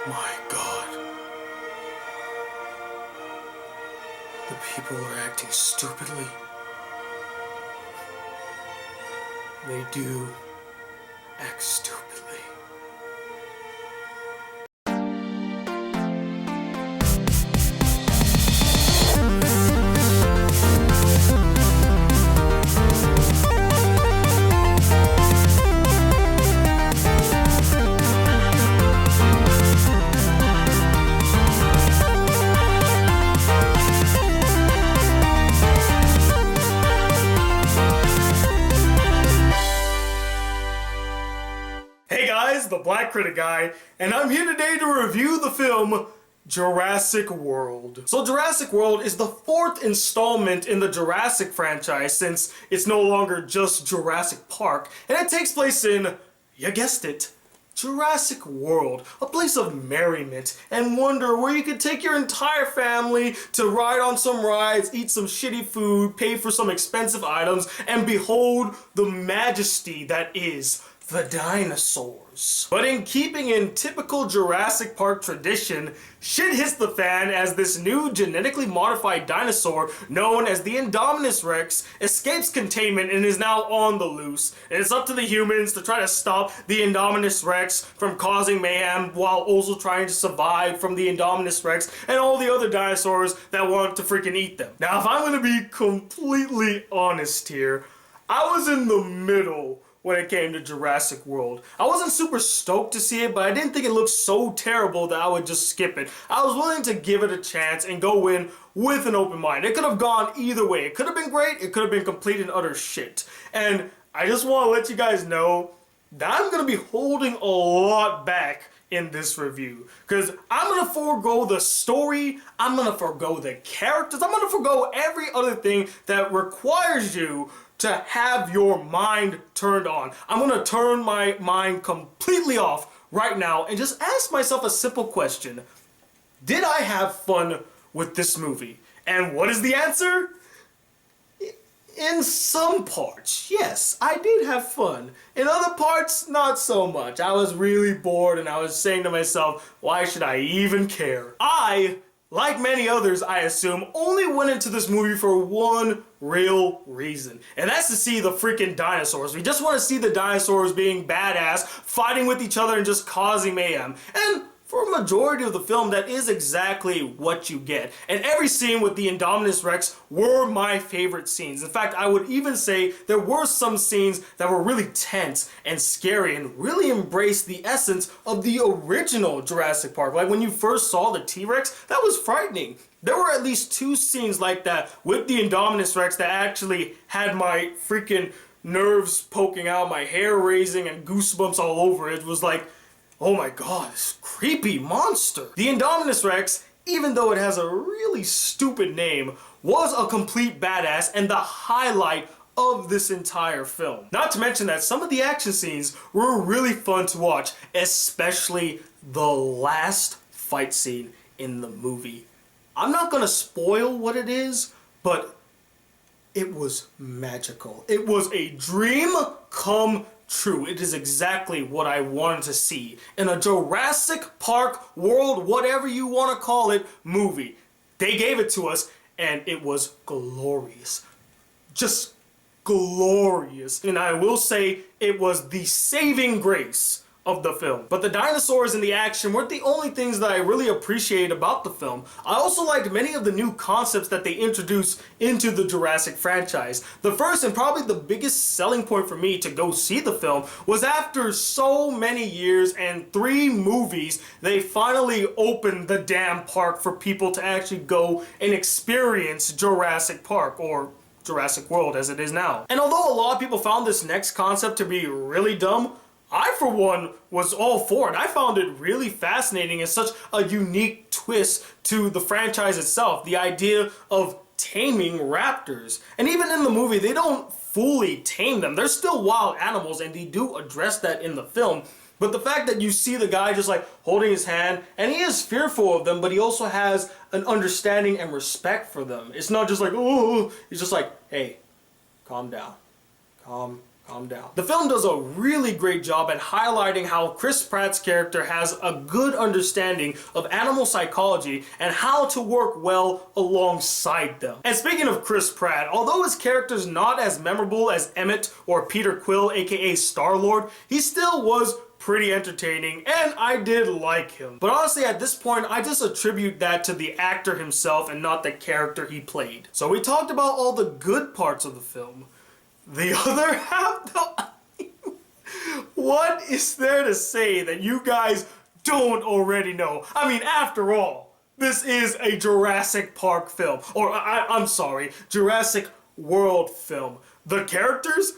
My God. The people are acting stupidly. They do act stupidly. Hey guys, the Black Critic Guy, and I'm here today to review the film Jurassic World. So Jurassic World is the fourth installment in the Jurassic franchise since it's no longer just Jurassic Park, and it takes place in, you guessed it, Jurassic World, a place of merriment and wonder where you could take your entire family to ride on some rides, eat some shitty food, pay for some expensive items, and behold the majesty that is the dinosaurs. But in keeping in typical Jurassic Park tradition, shit hits the fan as this new genetically modified dinosaur known as the Indominus Rex escapes containment and is now on the loose. And it's up to the humans to try to stop the Indominus Rex from causing mayhem while also trying to survive from the Indominus Rex and all the other dinosaurs that want to freaking eat them. Now, if I'm gonna be completely honest here, I was in the middle when it came to Jurassic World. I wasn't super stoked to see it, but I didn't think it looked so terrible that I would just skip it. I was willing to give it a chance and go in with an open mind. It could have gone either way. It could have been great, it could have been complete and utter shit. And I just want to let you guys know that I'm going to be holding a lot back in this review, because I'm going to forego the story, I'm going to forego the characters, I'm going to forego every other thing that requires you to have your mind turned on. I'm gonna turn my mind completely off right now and just ask myself a simple question. Did I have fun with this movie? And what is the answer? In some parts, yes, I did have fun. In other parts, not so much. I was really bored and I was saying to myself, why should I even care? I, like many others, I assume, only went into this movie for one real reason, and that's to see the freaking dinosaurs. We just want to see the dinosaurs being badass, fighting with each other and just causing mayhem. And for a majority of the film, that is exactly what you get. And every scene with the Indominus Rex were my favorite scenes. In fact, I would even say there were some scenes that were really tense and scary and really embraced the essence of the original Jurassic Park. Like when you first saw the T-Rex, that was frightening. There were at least two scenes like that with the Indominus Rex that actually had my freaking nerves poking out, my hair raising, and goosebumps all over. It was like, oh my God, this creepy monster. The Indominus Rex, even though it has a really stupid name, was a complete badass and the highlight of this entire film. Not to mention that some of the action scenes were really fun to watch, especially the last fight scene in the movie. I'm not gonna spoil what it is, but it was magical. It was a dream come true. It is exactly what I wanted to see in a Jurassic Park World, whatever you want to call it, movie. They gave it to us and it was glorious. Just glorious. And I will say it was the saving grace of the film. But the dinosaurs and the action weren't the only things that I really appreciated about the film. I also liked many of the new concepts that they introduced into the Jurassic franchise. The first and probably the biggest selling point for me to go see the film was after so many years and 3 movies, they finally opened the damn park for people to actually go and experience Jurassic Park, or Jurassic World as it is now. And although a lot of people found this next concept to be really dumb, I, for one, was all for it. I found it really fascinating and such a unique twist to the franchise itself. The idea of taming raptors. And even in the movie, they don't fully tame them. They're still wild animals, and they do address that in the film. But the fact that you see the guy just like holding his hand, and he is fearful of them, but he also has an understanding and respect for them. It's not just like, oh, he's just like, hey, calm down. calm down. The film does a really great job at highlighting how Chris Pratt's character has a good understanding of animal psychology and how to work well alongside them. And speaking of Chris Pratt, although his character's not as memorable as Emmett or Peter Quill, aka Star-Lord, he still was pretty entertaining, and I did like him. But honestly, at this point, I just attribute that to the actor himself and not the character he played. So we talked about all the good parts of the film. The other half, though, what is there to say that you guys don't already know? I mean, after all, this is a Jurassic Park film. Or, I'm sorry, Jurassic World film. The characters?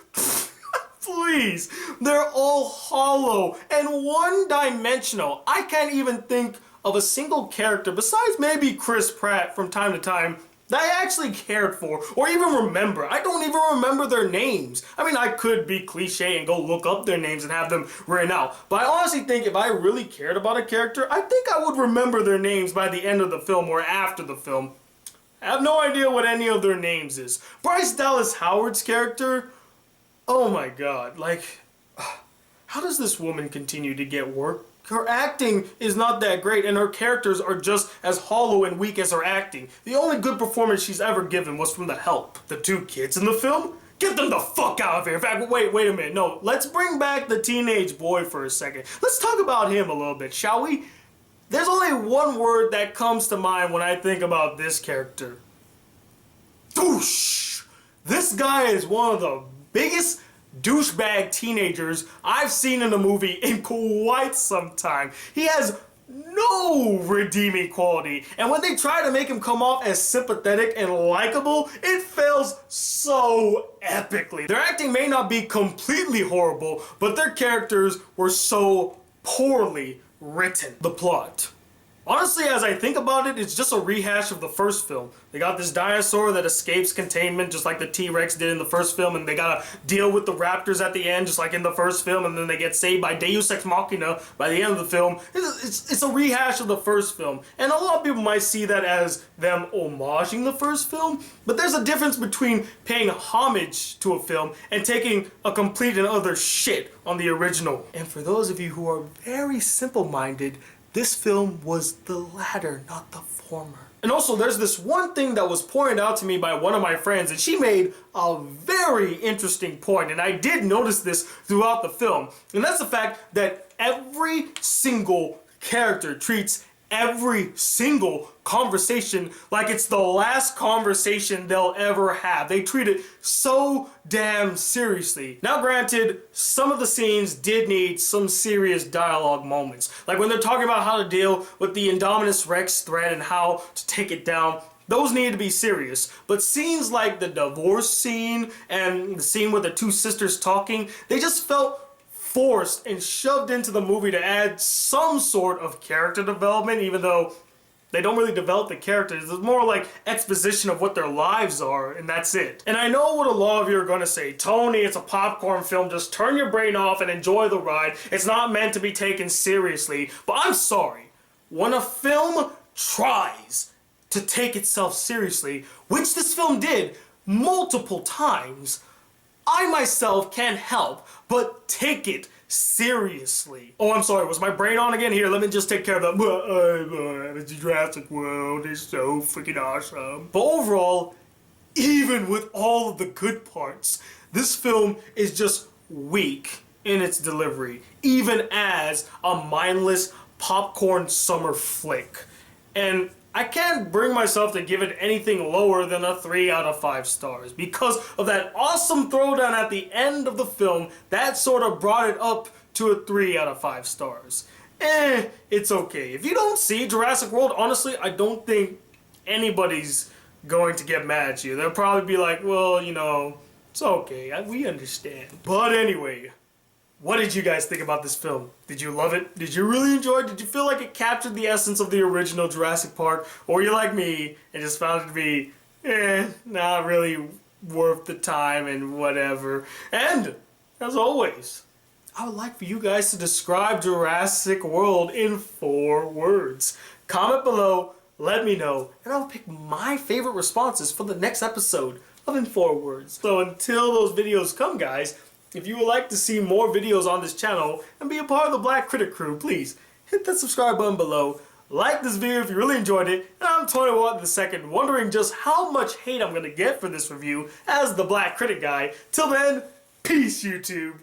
Please, they're all hollow and one-dimensional. I can't even think of a single character besides maybe Chris Pratt from time to time that I actually cared for or even remember. I don't even remember their names. I mean, I could be cliche and go look up their names and have them written out, but I honestly think if I really cared about a character, I think I would remember their names by the end of the film or after the film. I have no idea what any of their names is. Bryce Dallas Howard's character, oh my god, like, how does this woman continue to get work? Her acting is not that great, and her characters are just as hollow and weak as her acting. The only good performance she's ever given was from The Help. The two kids in the film? Get them the fuck out of here. In fact, wait a minute. No, let's bring back the teenage boy for a second. Let's talk about him a little bit, shall we? There's only one word that comes to mind when I think about this character. Douche! This guy is one of the biggest douchebag teenagers I've seen in a movie in quite some time. He has no redeeming quality, and when they try to make him come off as sympathetic and likable, it fails so epically. Their acting may not be completely horrible, but their characters were so poorly written. The plot. Honestly, as I think about it, it's just a rehash of the first film. They got this dinosaur that escapes containment just like the T-Rex did in the first film, and they gotta deal with the raptors at the end just like in the first film, and then they get saved by Deus Ex Machina by the end of the film. It's a rehash of the first film, and a lot of people might see that as them homaging the first film, but there's a difference between paying homage to a film and taking a complete and utter shit on the original. And for those of you who are very simple-minded, this film was the latter, not the former. And also, there's this one thing that was pointed out to me by one of my friends, and she made a very interesting point, and I did notice this throughout the film, and that's the fact that every single character treats every single conversation like it's the last conversation they'll ever have. They treat it so damn seriously. Now granted, some of the scenes did need some serious dialogue moments. Like when they're talking about how to deal with the Indominus Rex threat and how to take it down. Those needed to be serious. But scenes like the divorce scene and the scene with the two sisters talking, they just felt forced and shoved into the movie to add some sort of character development, even though they don't really develop the characters. It's more like exposition of what their lives are, and that's it. And I know what a lot of you are going to say, Tony, it's a popcorn film, just turn your brain off and enjoy the ride. It's not meant to be taken seriously. But I'm sorry, when a film tries to take itself seriously, which this film did multiple times, I myself can't help but take it seriously. Oh, I'm sorry, was my brain on again? Here, let me just take care of that. Jurassic World is so freaking awesome. But overall, even with all of the good parts, this film is just weak in its delivery, even as a mindless popcorn summer flick. And I can't bring myself to give it anything lower than a 3 out of 5 stars because of that awesome throwdown at the end of the film that sort of brought it up to a 3 out of 5 stars. It's okay. If you don't see Jurassic World, honestly, I don't think anybody's going to get mad at you. They'll probably be like, well, you know, it's okay. We understand. But anyway, what did you guys think about this film? Did you love it? Did you really enjoy it? Did you feel like it captured the essence of the original Jurassic Park? Or were you like me and just found it to be, not really worth the time and whatever? And, as always, I would like for you guys to describe Jurassic World in 4 words. Comment below, let me know, and I'll pick my favorite responses for the next episode of In 4 Words. So until those videos come, guys, If you would like to see more videos on this channel and be a part of the Black Critic crew, please hit that subscribe button below. Like this video if you really enjoyed it, and I'm Tony Watt II, wondering just how much hate I'm gonna get for this review as the Black Critic Guy. Till then, peace, YouTube.